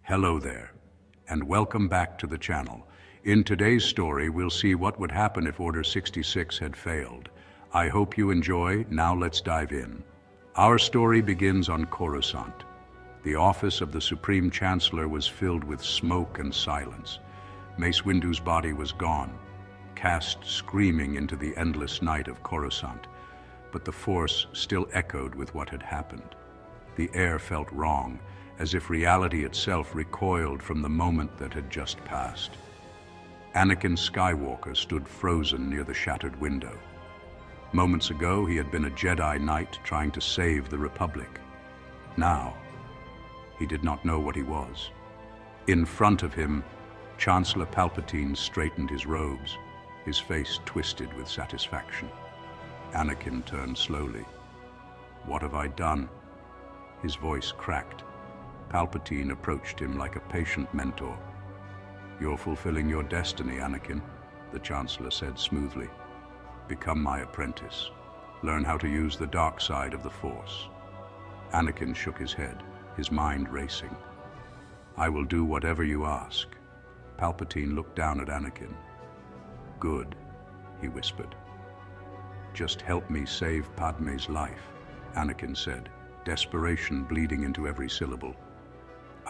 Hello there, and welcome back to the channel. In today's story, we'll see what would happen if Order 66 had failed. I hope you enjoy. Now let's dive in. Our story begins on Coruscant. The office of the Supreme Chancellor was filled with smoke and silence. Mace Windu's body was gone, cast screaming into the endless night of Coruscant, but the Force still echoed with what had happened. The air felt wrong, as if reality itself recoiled from the moment that had just passed. Anakin Skywalker stood frozen near the shattered window. Moments ago, he had been a Jedi Knight trying to save the Republic. Now, he did not know what he was. In front of him, Chancellor Palpatine straightened his robes, his face twisted with satisfaction. Anakin turned slowly. "What have I done?" His voice cracked. Palpatine approached him like a patient mentor. "You're fulfilling your destiny, Anakin," the Chancellor said smoothly. "Become my apprentice. Learn how to use the dark side of the Force." Anakin shook his head, his mind racing. "I will do whatever you ask." Palpatine looked down at Anakin. "Good," he whispered. "Just help me save Padme's life," Anakin said, desperation bleeding into every syllable.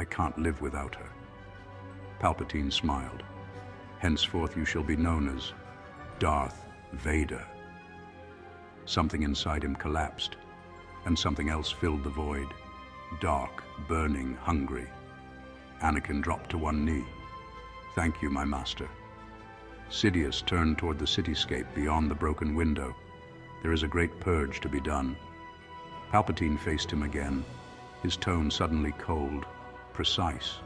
"I can't live without her." Palpatine smiled. "Henceforth you shall be known as Darth Vader." Something inside him collapsed, and something else filled the void. Dark, burning, hungry. Anakin dropped to one knee. "Thank you, my master." Sidious turned toward the cityscape beyond the broken window. "There is a great purge to be done." Palpatine faced him again, his tone suddenly cold, precise,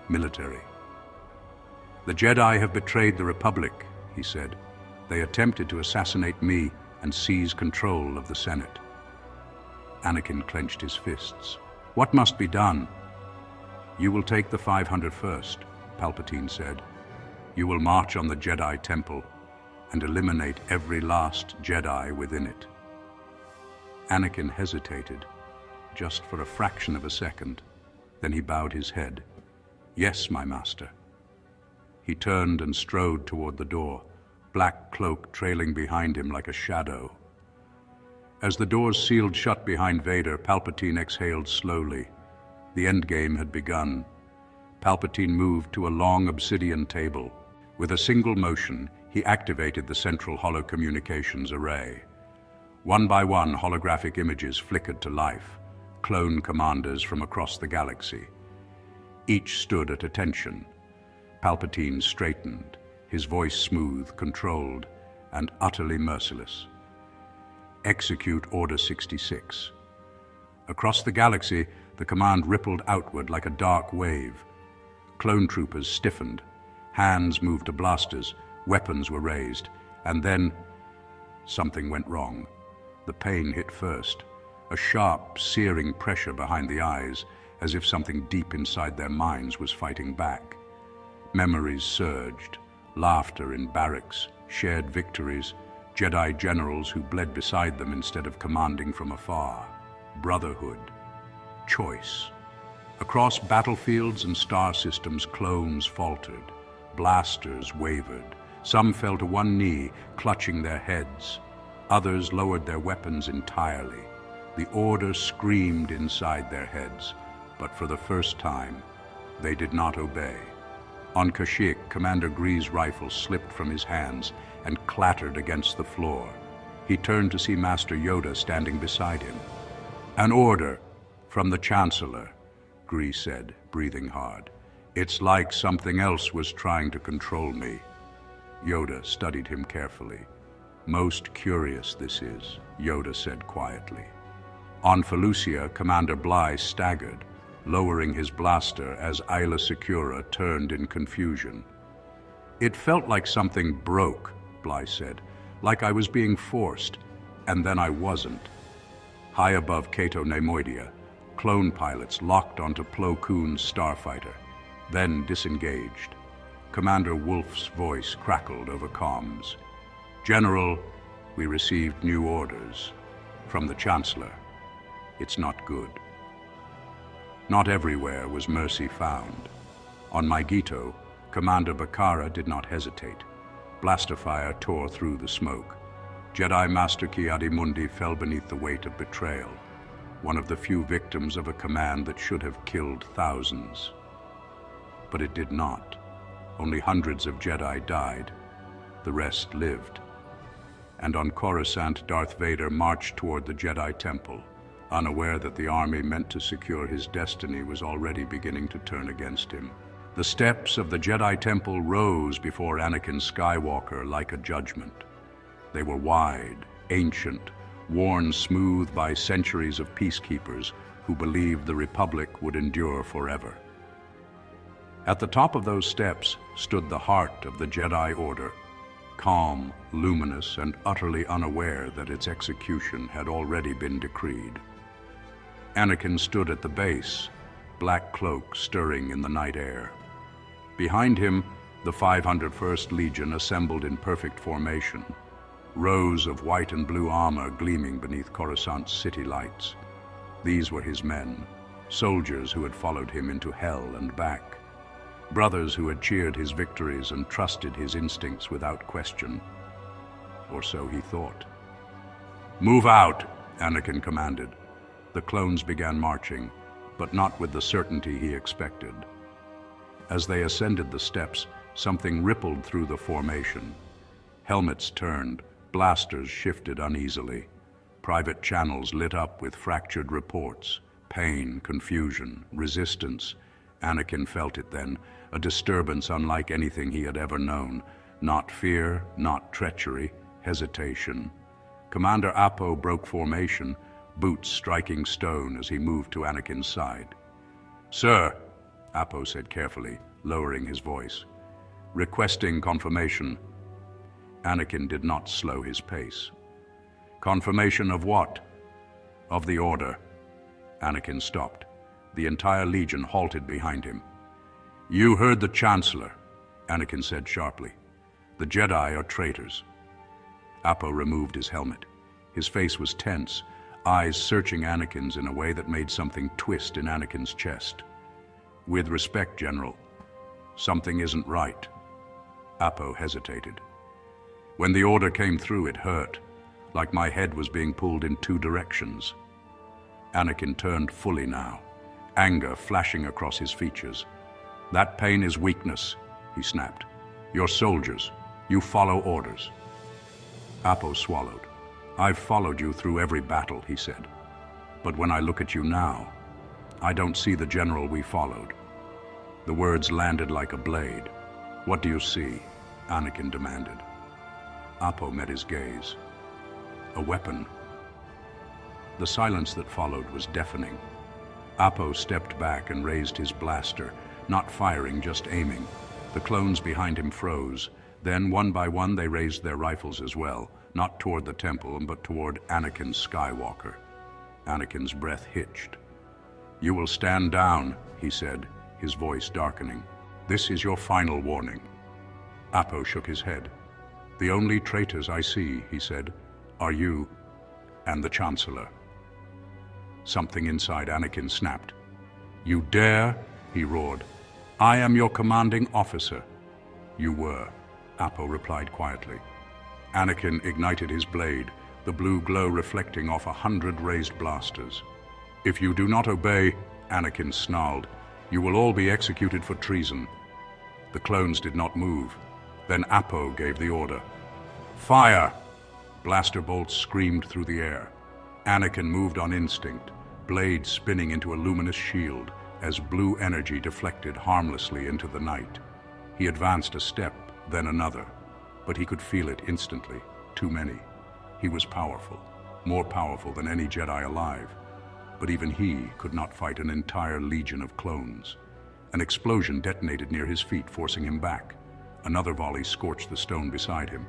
military. "The Jedi have betrayed the Republic," he said. "They attempted to assassinate me and seize control of the Senate." Anakin clenched his fists. "What must be done?" "You will take the 500 first," Palpatine said. "You will march on the Jedi Temple and eliminate every last Jedi within it." Anakin hesitated, just for a fraction of a second. Then he bowed his head. "Yes, my master." He turned and strode toward the door, black cloak trailing behind him like a shadow. As the doors sealed shut behind Vader, Palpatine exhaled slowly. The endgame had begun. Palpatine moved to a long obsidian table. With a single motion, he activated the central holocommunications array. One by one, holographic images flickered to life, clone commanders from across the galaxy. Each stood at attention. Palpatine straightened, his voice smooth, controlled, and utterly merciless. "Execute Order 66. Across the galaxy, the command rippled outward like a dark wave. Clone troopers stiffened. Hands moved to blasters, weapons were raised, and then something went wrong. The pain hit first, a sharp, searing pressure behind the eyes, as if something deep inside their minds was fighting back. Memories surged, laughter in barracks, shared victories, Jedi generals who bled beside them instead of commanding from afar. Brotherhood. Choice. Across battlefields and star systems, clones faltered. Blasters wavered. Some fell to one knee, clutching their heads. Others lowered their weapons entirely. The Order screamed inside their heads, but for the first time, they did not obey. On Kashyyyk, Commander Gree's rifle slipped from his hands and clattered against the floor. He turned to see Master Yoda standing beside him. "An order from the Chancellor," Gree said, breathing hard. "It's like something else was trying to control me." Yoda studied him carefully. "Most curious this is," Yoda said quietly. On Felucia, Commander Bly staggered, lowering his blaster as Aayla Secura turned in confusion. "It felt like something broke," Bly said, "like I was being forced, and then I wasn't." High above Cato Neimoidia, clone pilots locked onto Plo Koon's starfighter, then disengaged. Commander Wolf's voice crackled over comms. "General, we received new orders from the Chancellor. It's not good." Not everywhere was mercy found. On Maigito, Commander Bakara did not hesitate. Blaster fire tore through the smoke. Jedi Master Ki-Adi-Mundi fell beneath the weight of betrayal, one of the few victims of a command that should have killed thousands. But it did not. Only hundreds of Jedi died. The rest lived. And on Coruscant, Darth Vader marched toward the Jedi Temple, unaware that the army meant to secure his destiny was already beginning to turn against him. The steps of the Jedi Temple rose before Anakin Skywalker like a judgment. They were wide, ancient, worn smooth by centuries of peacekeepers who believed the Republic would endure forever. At the top of those steps stood the heart of the Jedi Order, calm, luminous, and utterly unaware that its execution had already been decreed. Anakin stood at the base, black cloak stirring in the night air. Behind him, the 501st Legion assembled in perfect formation, rows of white and blue armor gleaming beneath Coruscant's city lights. These were his men, soldiers who had followed him into hell and back, brothers who had cheered his victories and trusted his instincts without question. Or so he thought. "Move out," Anakin commanded. The clones began marching, but not with the certainty he expected. As they ascended the steps, something rippled through the formation. Helmets turned, blasters shifted uneasily. Private channels lit up with fractured reports, pain, confusion, resistance. Anakin felt it then, a disturbance unlike anything he had ever known. Not fear, not treachery, hesitation. Commander Appo broke formation, boots striking stone as he moved to Anakin's side. "Sir," Appo said carefully, lowering his voice, "requesting confirmation." Anakin did not slow his pace. "Confirmation of what?" "Of the order." Anakin stopped. The entire Legion halted behind him. "You heard the Chancellor," Anakin said sharply. "The Jedi are traitors." Appo removed his helmet. His face was tense, eyes searching Anakin's in a way that made something twist in Anakin's chest. "With respect, General, something isn't right." Appo hesitated. "When the order came through, it hurt, like my head was being pulled in two directions." Anakin turned fully now, anger flashing across his features. "That pain is weakness," he snapped. "You're soldiers. You follow orders." Appo swallowed. "I've followed you through every battle," he said. "But when I look at you now, I don't see the general we followed." The words landed like a blade. "What do you see?" Anakin demanded. Appo met his gaze. "A weapon." The silence that followed was deafening. Appo stepped back and raised his blaster, not firing, just aiming. The clones behind him froze. Then, one by one, they raised their rifles as well, not toward the temple, but toward Anakin Skywalker. Anakin's breath hitched. "You will stand down," he said, his voice darkening. "This is your final warning." Appo shook his head. "The only traitors I see," he said, "are you and the Chancellor." Something inside Anakin snapped. "You dare?" he roared. "I am your commanding officer." "You were," Appo replied quietly. Anakin ignited his blade, the blue glow reflecting off 100 raised blasters. "If you do not obey," Anakin snarled, "you will all be executed for treason." The clones did not move. Then Appo gave the order. "Fire!" Blaster bolts screamed through the air. Anakin moved on instinct, blade spinning into a luminous shield as blue energy deflected harmlessly into the night. He advanced a step, then another, but he could feel it instantly. Too many. He was powerful, more powerful than any Jedi alive, but even he could not fight an entire legion of clones. An explosion detonated near his feet, forcing him back. Another volley scorched the stone beside him.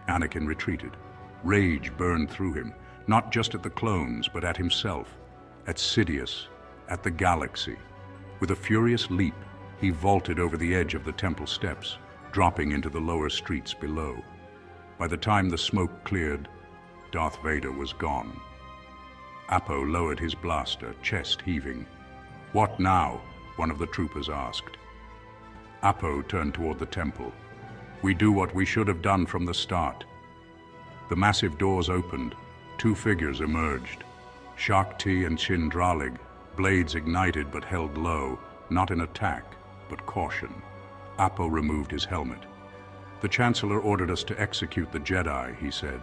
Anakin retreated. Rage burned through him, not just at the clones, but at himself, at Sidious, at the galaxy. With a furious leap, he vaulted over the edge of the temple steps, dropping into the lower streets below. By the time the smoke cleared, Darth Vader was gone. Appo lowered his blaster, chest heaving. "What now?" one of the troopers asked. Apo turned toward the temple. "We do what we should have done from the start." The massive doors opened. Two figures emerged. Shakti and Chindralig, blades ignited but held low, not in attack, but caution. Apo removed his helmet. "The Chancellor ordered us to execute the Jedi," he said.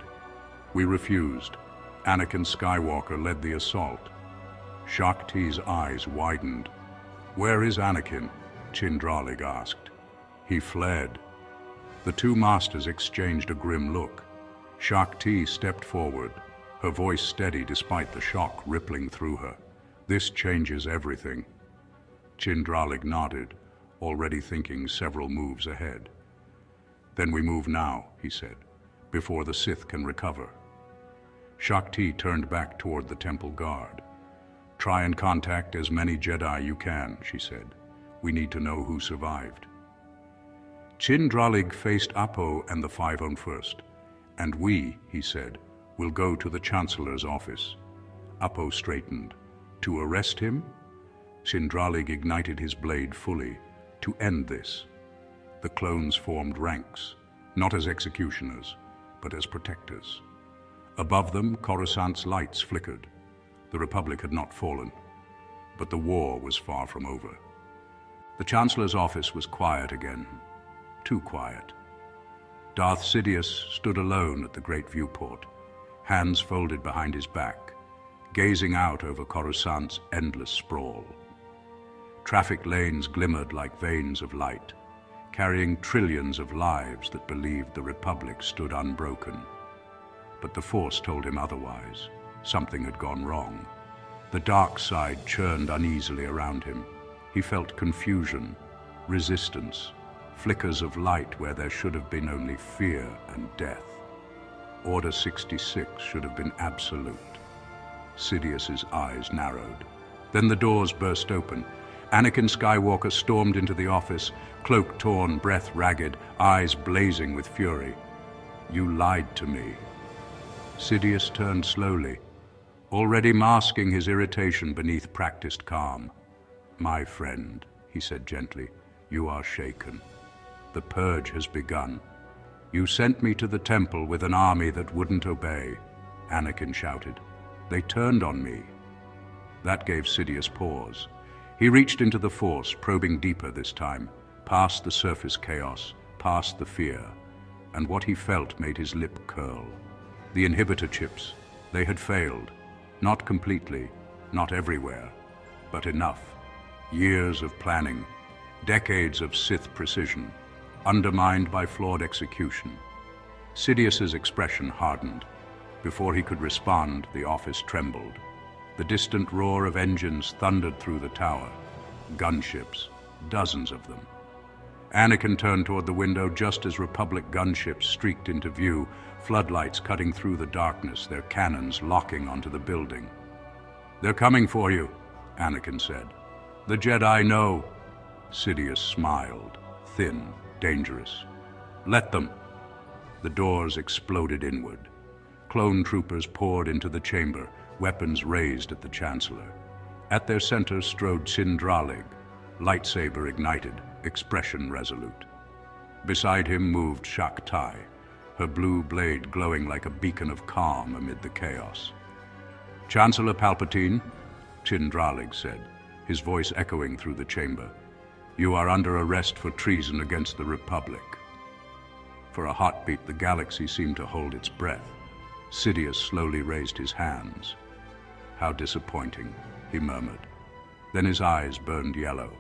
We refused. Anakin Skywalker led the assault. Shakti's eyes widened. "Where is Anakin?" Chindralig asked. "He fled." The two masters exchanged a grim look. Shakti stepped forward, her voice steady despite the shock rippling through her. "This changes everything." Chindralig nodded, already thinking several moves ahead. "Then we move now," he said, "before the Sith can recover." Shakti turned back toward the temple guard. "Try and contact as many Jedi you can," she said. "We need to know who survived." Chindralig faced Apo and the 501st. "And we," he said, "will go to the Chancellor's office." Apo straightened. "To arrest him?" Chindralig ignited his blade fully. "To end this." The clones formed ranks, not as executioners, but as protectors. Above them, Coruscant's lights flickered. The Republic had not fallen, but the war was far from over. The Chancellor's office was quiet again, too quiet. Darth Sidious stood alone at the great viewport, hands folded behind his back, gazing out over Coruscant's endless sprawl. Traffic lanes glimmered like veins of light, carrying trillions of lives that believed the Republic stood unbroken. But the Force told him otherwise. Something had gone wrong. The dark side churned uneasily around him. He felt confusion, resistance, flickers of light where there should have been only fear and death. Order 66 should have been absolute. Sidious's eyes narrowed. Then the doors burst open. Anakin Skywalker stormed into the office, cloak torn, breath ragged, eyes blazing with fury. "You lied to me." Sidious turned slowly, already masking his irritation beneath practiced calm. "My friend," he said gently, "you are shaken. The purge has begun. You sent me to the temple with an army that wouldn't obey," Anakin shouted. "They turned on me." That gave Sidious pause. He reached into the Force, probing deeper this time, past the surface chaos, past the fear, and what he felt made his lip curl. The inhibitor chips, they had failed. Not completely, not everywhere, but enough. Years of planning, decades of Sith precision, undermined by flawed execution. Sidious's expression hardened. Before he could respond, the office trembled. The distant roar of engines thundered through the tower. Gunships, dozens of them. Anakin turned toward the window just as Republic gunships streaked into view, floodlights cutting through the darkness, their cannons locking onto the building. "They're coming for you," Anakin said. "The Jedi know." Sidious smiled, thin, dangerous. "Let them." The doors exploded inward. Clone troopers poured into the chamber, weapons raised at the Chancellor. At their center strode Chindralig, lightsaber ignited, expression resolute. Beside him moved Shakti, her blue blade glowing like a beacon of calm amid the chaos. "Chancellor Palpatine," Chindralig said, his voice echoing through the chamber, "you are under arrest for treason against the Republic." For a heartbeat, the galaxy seemed to hold its breath. Sidious slowly raised his hands. "How disappointing," he murmured. Then his eyes burned yellow.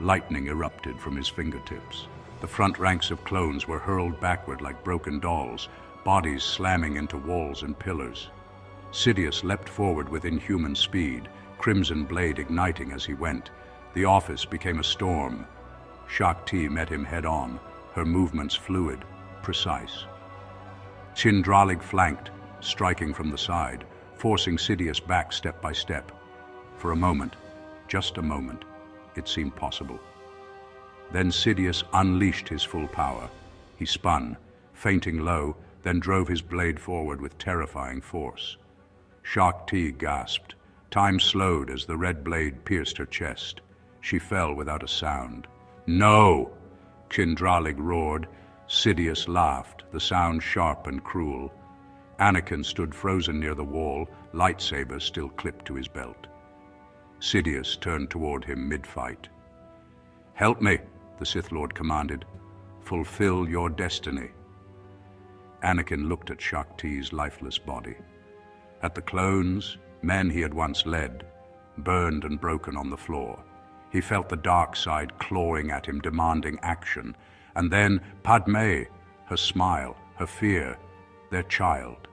Lightning erupted from his fingertips. The front ranks of clones were hurled backward like broken dolls, bodies slamming into walls and pillars. Sidious leapt forward with inhuman speed, crimson blade igniting as he went. The office became a storm. Shakti met him head-on, her movements fluid, precise. Chindralig flanked, striking from the side, forcing Sidious back step by step. For a moment, just a moment, it seemed possible. Then Sidious unleashed his full power. He spun, feinting low, then drove his blade forward with terrifying force. Shakti gasped, Time slowed as the red blade pierced her chest. She fell without a sound. "No!" Kindralig roared. Sidious laughed, the sound sharp and cruel. Anakin stood frozen near the wall, lightsaber still clipped to his belt. Sidious turned toward him mid-fight. "Help me," the Sith Lord commanded. "Fulfill your destiny." Anakin looked at Shaak Ti's lifeless body. At the clones, men he had once led, burned and broken on the floor. He felt the dark side clawing at him, demanding action. And then Padme, her smile, her fear, their child.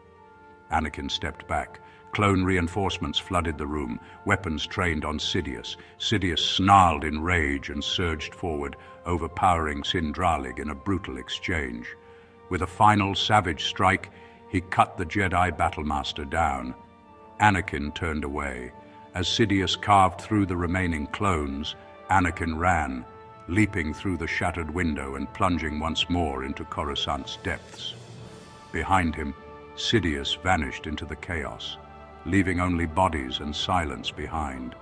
Anakin stepped back. Clone reinforcements flooded the room, weapons trained on Sidious. Sidious snarled in rage and surged forward, overpowering Sindralig in a brutal exchange. With a final savage strike, he cut the Jedi Battlemaster down. Anakin turned away. As Sidious carved through the remaining clones, Anakin ran, leaping through the shattered window and plunging once more into Coruscant's depths. Behind him, Sidious vanished into the chaos, leaving only bodies and silence behind.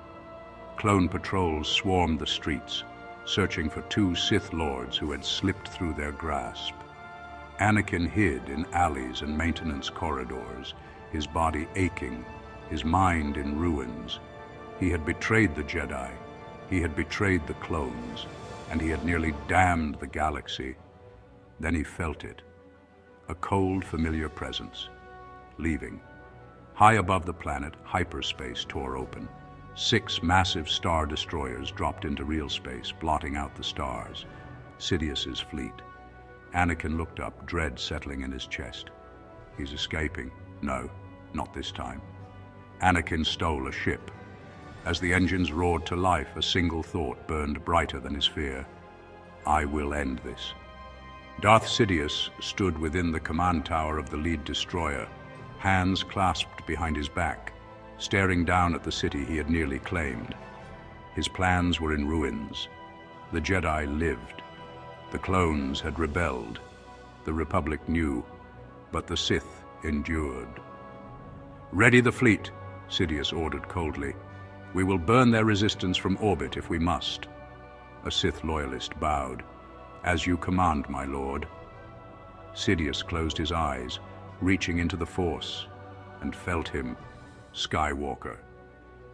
Clone patrols swarmed the streets, searching for two Sith Lords who had slipped through their grasp. Anakin hid in alleys and maintenance corridors, his body aching, his mind in ruins. He had betrayed the Jedi, he had betrayed the clones, and he had nearly damned the galaxy. Then he felt it, a cold, familiar presence, leaving. High above the planet, hyperspace tore open. 6 massive star destroyers dropped into real space, blotting out the stars. Sidious's fleet. Anakin looked up, dread settling in his chest. He's escaping. No, not this time. Anakin stole a ship. As the engines roared to life, a single thought burned brighter than his fear. I will end this. Darth Sidious stood within the command tower of the lead destroyer, hands clasped behind his back, staring down at the city he had nearly claimed. His plans were in ruins. The Jedi lived. The clones had rebelled. The Republic knew, but the Sith endured. "Ready the fleet," Sidious ordered coldly. "We will burn their resistance from orbit if we must." A Sith loyalist bowed. "As you command, my lord." Sidious closed his eyes, reaching into the Force, and felt him, Skywalker.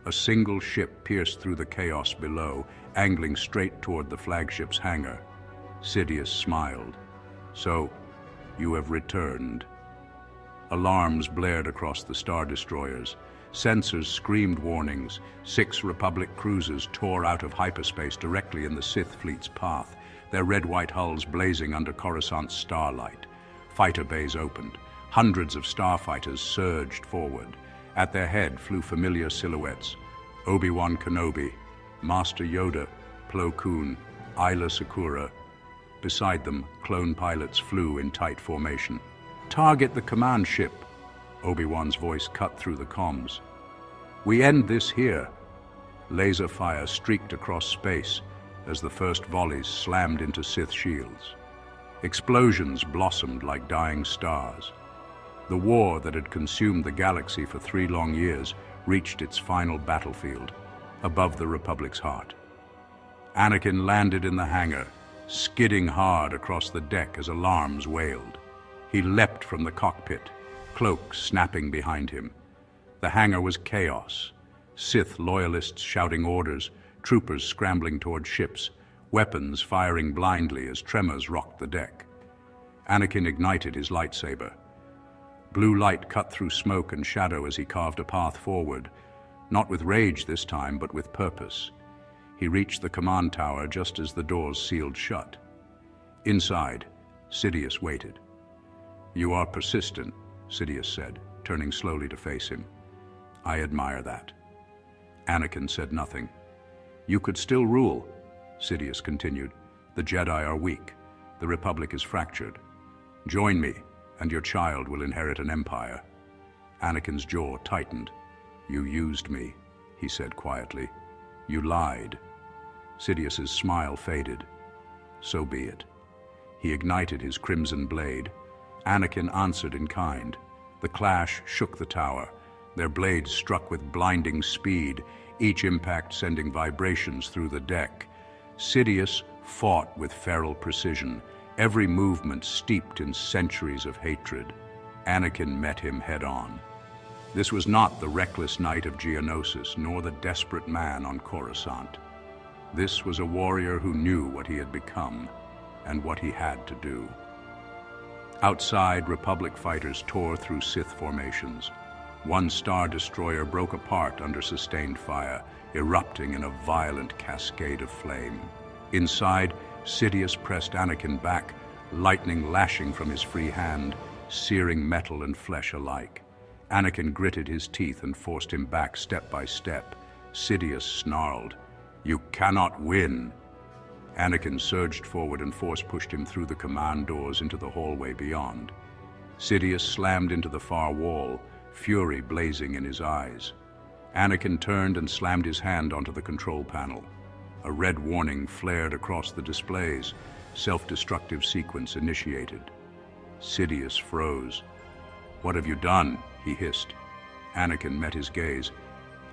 A single ship pierced through the chaos below, angling straight toward the flagship's hangar. Sidious smiled. "So, you have returned." Alarms blared across the star destroyers. Sensors screamed warnings. 6 Republic cruisers tore out of hyperspace directly in the Sith fleet's path, their red-white hulls blazing under Coruscant's starlight. Fighter bays opened. Hundreds of starfighters surged forward. At their head flew familiar silhouettes: Obi-Wan Kenobi, Master Yoda, Plo Koon, Aayla Secura. Beside them, clone pilots flew in tight formation. "Target the command ship," Obi-Wan's voice cut through the comms. "We end this here." Laser fire streaked across space as the first volleys slammed into Sith shields. Explosions blossomed like dying stars. The war that had consumed the galaxy for 3 long years reached its final battlefield, above the Republic's heart. Anakin landed in the hangar, skidding hard across the deck as alarms wailed. He leapt from the cockpit, cloaks snapping behind him. The hangar was chaos. Sith loyalists shouting orders, troopers scrambling toward ships, weapons firing blindly as tremors rocked the deck. Anakin ignited his lightsaber. Blue light cut through smoke and shadow as he carved a path forward, not with rage this time, but with purpose. He reached the command tower just as the doors sealed shut. Inside, Sidious waited. "You are persistent," Sidious said, turning slowly to face him. "I admire that." Anakin said nothing. "You could still rule," Sidious continued. "The Jedi are weak. The Republic is fractured. Join me, and your child will inherit an empire." Anakin's jaw tightened. "You used me," he said quietly. "You lied." Sidious's smile faded. "So be it." He ignited his crimson blade. Anakin answered in kind. The clash shook the tower. Their blades struck with blinding speed, each impact sending vibrations through the deck. Sidious fought with feral precision, every movement steeped in centuries of hatred. Anakin met him head-on. This was not the reckless knight of Geonosis, nor the desperate man on Coruscant. This was a warrior who knew what he had become and what he had to do. Outside, Republic fighters tore through Sith formations. One Star Destroyer broke apart under sustained fire, erupting in a violent cascade of flame. Inside, Sidious pressed Anakin back, lightning lashing from his free hand, searing metal and flesh alike. Anakin gritted his teeth and forced him back step by step. Sidious snarled, "You cannot win!" Anakin surged forward and force pushed him through the command doors into the hallway beyond. Sidious slammed into the far wall, fury blazing in his eyes. Anakin turned and slammed his hand onto the control panel. A red warning flared across the displays. Self-destructive sequence initiated. Sidious froze. "What have you done?" he hissed. Anakin met his gaze.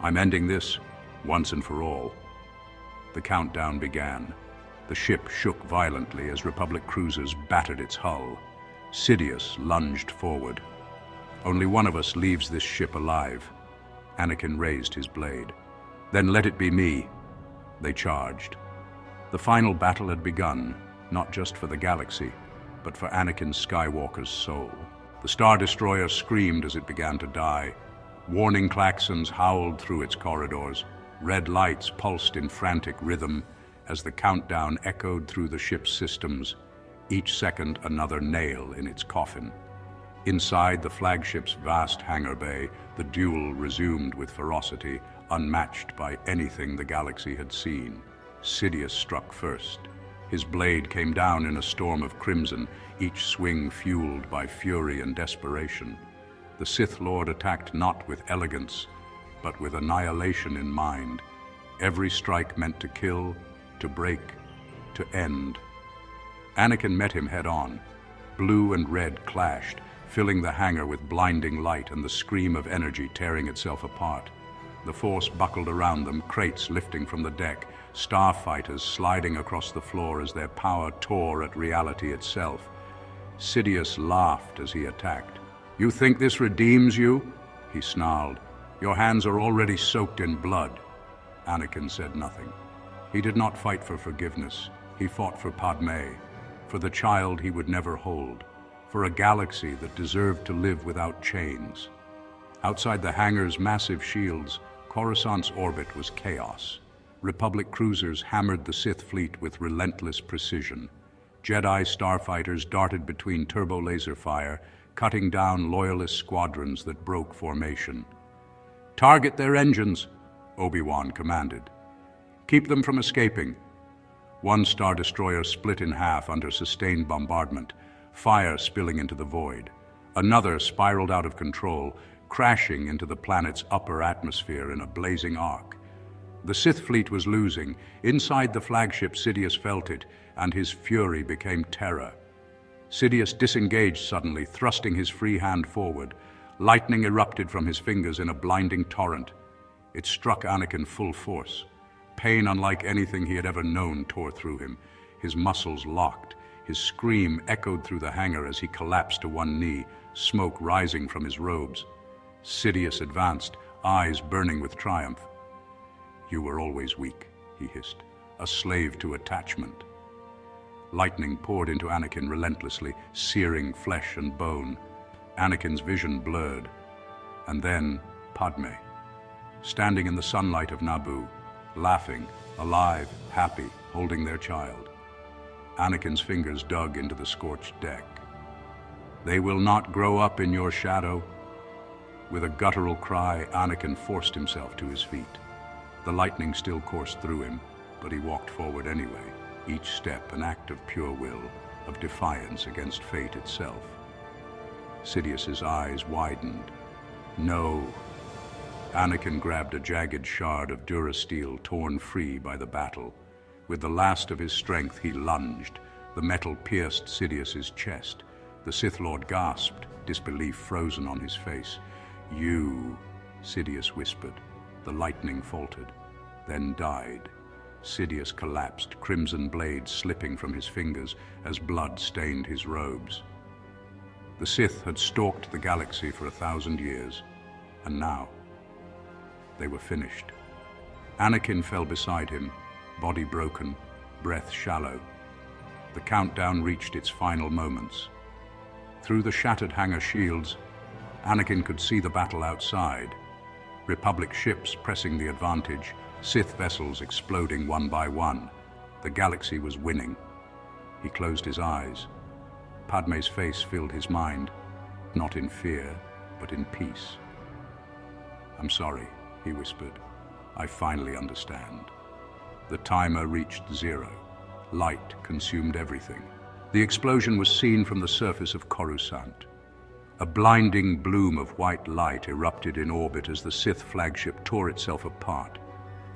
"I'm ending this, once and for all." The countdown began. The ship shook violently as Republic cruisers battered its hull. Sidious lunged forward. "Only one of us leaves this ship alive." Anakin raised his blade. "Then let it be me." They charged. The final battle had begun, not just for the galaxy, but for Anakin Skywalker's soul. The Star Destroyer screamed as it began to die. Warning klaxons howled through its corridors. Red lights pulsed in frantic rhythm as the countdown echoed through the ship's systems, each second another nail in its coffin. Inside the flagship's vast hangar bay, the duel resumed with ferocity, unmatched by anything the galaxy had seen. Sidious struck first. His blade came down in a storm of crimson, each swing fueled by fury and desperation. The Sith Lord attacked not with elegance, but with annihilation in mind. Every strike meant to kill, to break, to end. Anakin met him head-on. Blue and red clashed, filling the hangar with blinding light and the scream of energy tearing itself apart. The Force buckled around them, crates lifting from the deck, starfighters sliding across the floor as their power tore at reality itself. Sidious laughed as he attacked. "You think this redeems you?" he snarled. "Your hands are already soaked in blood." Anakin said nothing. He did not fight for forgiveness. He fought for Padme, for the child he would never hold, for a galaxy that deserved to live without chains. Outside the hangar's massive shields, Coruscant's orbit was chaos. Republic cruisers hammered the Sith fleet with relentless precision. Jedi starfighters darted between turbo-laser fire, cutting down loyalist squadrons that broke formation. "Target their engines," Obi-Wan commanded. "Keep them from escaping." One Star Destroyer split in half under sustained bombardment, fire spilling into the void. Another spiraled out of control, crashing into the planet's upper atmosphere in a blazing arc. The Sith fleet was losing. Inside the flagship, Sidious felt it, and his fury became terror. Sidious disengaged suddenly, thrusting his free hand forward. Lightning erupted from his fingers in a blinding torrent. It struck Anakin full force. Pain unlike anything he had ever known tore through him. His muscles locked. His scream echoed through the hangar as he collapsed to one knee, smoke rising from his robes. Sidious advanced, eyes burning with triumph. "You were always weak," he hissed, "a slave to attachment." Lightning poured into Anakin relentlessly, searing flesh and bone. Anakin's vision blurred. And then Padme, standing in the sunlight of Naboo, laughing, alive, happy, holding their child. Anakin's fingers dug into the scorched deck. "They will not grow up in your shadow." With a guttural cry, Anakin forced himself to his feet. The lightning still coursed through him, but he walked forward anyway, each step an act of pure will, of defiance against fate itself. Sidious's eyes widened. "No." Anakin grabbed a jagged shard of durasteel torn free by the battle. With the last of his strength, he lunged. The metal pierced Sidious's chest. The Sith Lord gasped, disbelief frozen on his face. "You..." Sidious whispered. The lightning faltered, then died. Sidious collapsed, crimson blades slipping from his fingers as blood stained his robes. The Sith had stalked the galaxy for 1,000 years, and now they were finished. Anakin fell beside him, body broken, breath shallow. The countdown reached its final moments. Through the shattered hangar shields, Anakin could see the battle outside. Republic ships pressing the advantage, Sith vessels exploding one by one. The galaxy was winning. He closed his eyes. Padme's face filled his mind, not in fear, but in peace. "I'm sorry," he whispered. "I finally understand." The timer reached 0. Light consumed everything. The explosion was seen from the surface of Coruscant. A blinding bloom of white light erupted in orbit as the Sith flagship tore itself apart,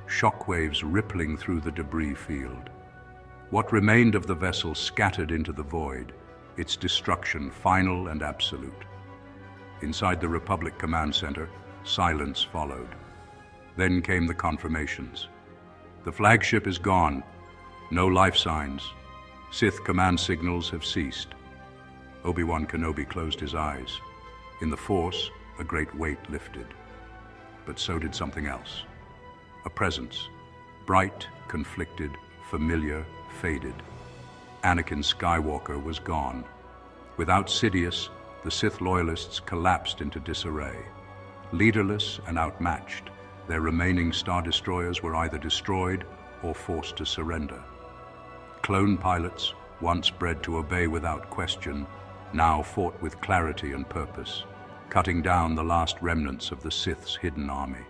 shockwaves rippling through the debris field. What remained of the vessel scattered into the void, its destruction final and absolute. Inside the Republic Command Center, silence followed. Then came the confirmations. The flagship is gone. No life signs. Sith command signals have ceased. Obi-Wan Kenobi closed his eyes. In the Force, a great weight lifted. But so did something else. A presence. Bright, conflicted, familiar, faded. Anakin Skywalker was gone. Without Sidious, the Sith loyalists collapsed into disarray. Leaderless and outmatched, their remaining Star Destroyers were either destroyed or forced to surrender. Clone pilots, once bred to obey without question, now fought with clarity and purpose, cutting down the last remnants of the Sith's hidden army.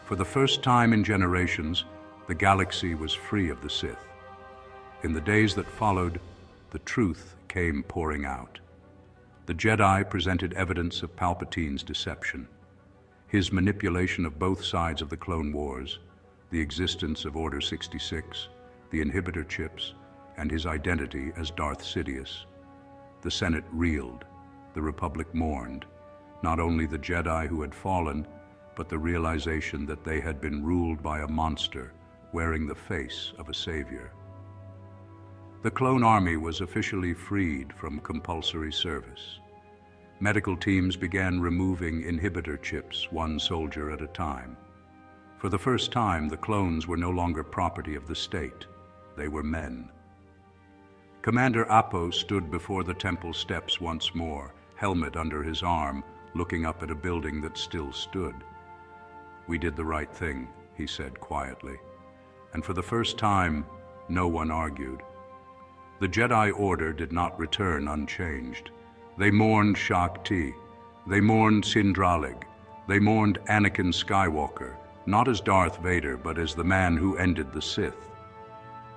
For the first time in generations, the galaxy was free of the Sith. In the days that followed, the truth came pouring out. The Jedi presented evidence of Palpatine's deception, his manipulation of both sides of the Clone Wars, the existence of Order 66, the inhibitor chips, and his identity as Darth Sidious. The Senate reeled, the Republic mourned, not only the Jedi who had fallen, but the realization that they had been ruled by a monster wearing the face of a savior. The clone army was officially freed from compulsory service. Medical teams began removing inhibitor chips, one soldier at a time. For the first time, the clones were no longer property of the state. They were men. Commander Appo stood before the temple steps once more, helmet under his arm, looking up at a building that still stood. "We did the right thing," he said quietly. And for the first time, no one argued. The Jedi Order did not return unchanged. They mourned Shakti. They mourned Sindralig. They mourned Anakin Skywalker, not as Darth Vader, but as the man who ended the Sith.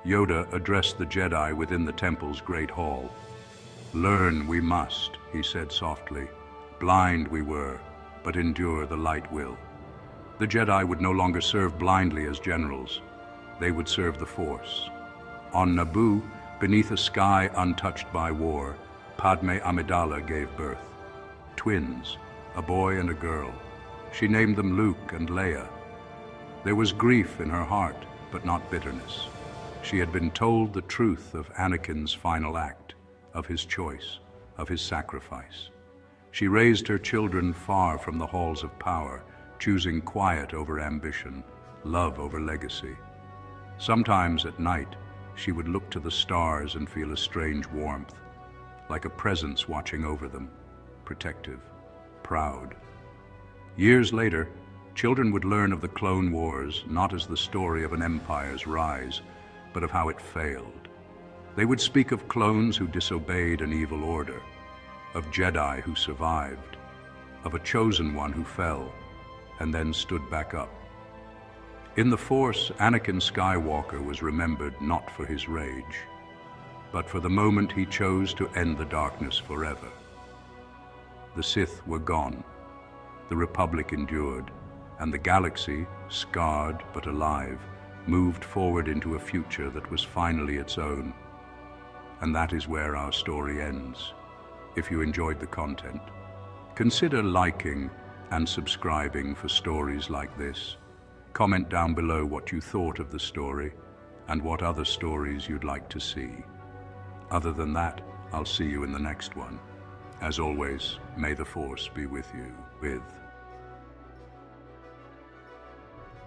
Yoda addressed the Jedi within the temple's great hall. "Learn we must," he said softly. "Blind we were, but endure the light will." The Jedi would no longer serve blindly as generals. They would serve the Force. On Naboo, beneath a sky untouched by war, Padme Amidala gave birth. Twins, a boy and a girl. She named them Luke and Leia. There was grief in her heart, but not bitterness. She had been told the truth of Anakin's final act, of his choice, of his sacrifice. She raised her children far from the halls of power, choosing quiet over ambition, love over legacy. Sometimes at night, she would look to the stars and feel a strange warmth, like a presence watching over them, protective, proud. Years later, children would learn of the Clone Wars not as the story of an empire's rise, but of how it failed. They would speak of clones who disobeyed an evil order, of Jedi who survived, of a chosen one who fell and then stood back up. In the Force, Anakin Skywalker was remembered not for his rage, but for the moment he chose to end the darkness forever. The Sith were gone, the Republic endured, and the galaxy, scarred but alive, moved forward into a future that was finally its own. And that is where our story ends. If you enjoyed the content, consider liking and subscribing for stories like this. Comment down below what you thought of the story and what other stories you'd like to see. Other than that, I'll see you in the next one. As always, may the Force be with you.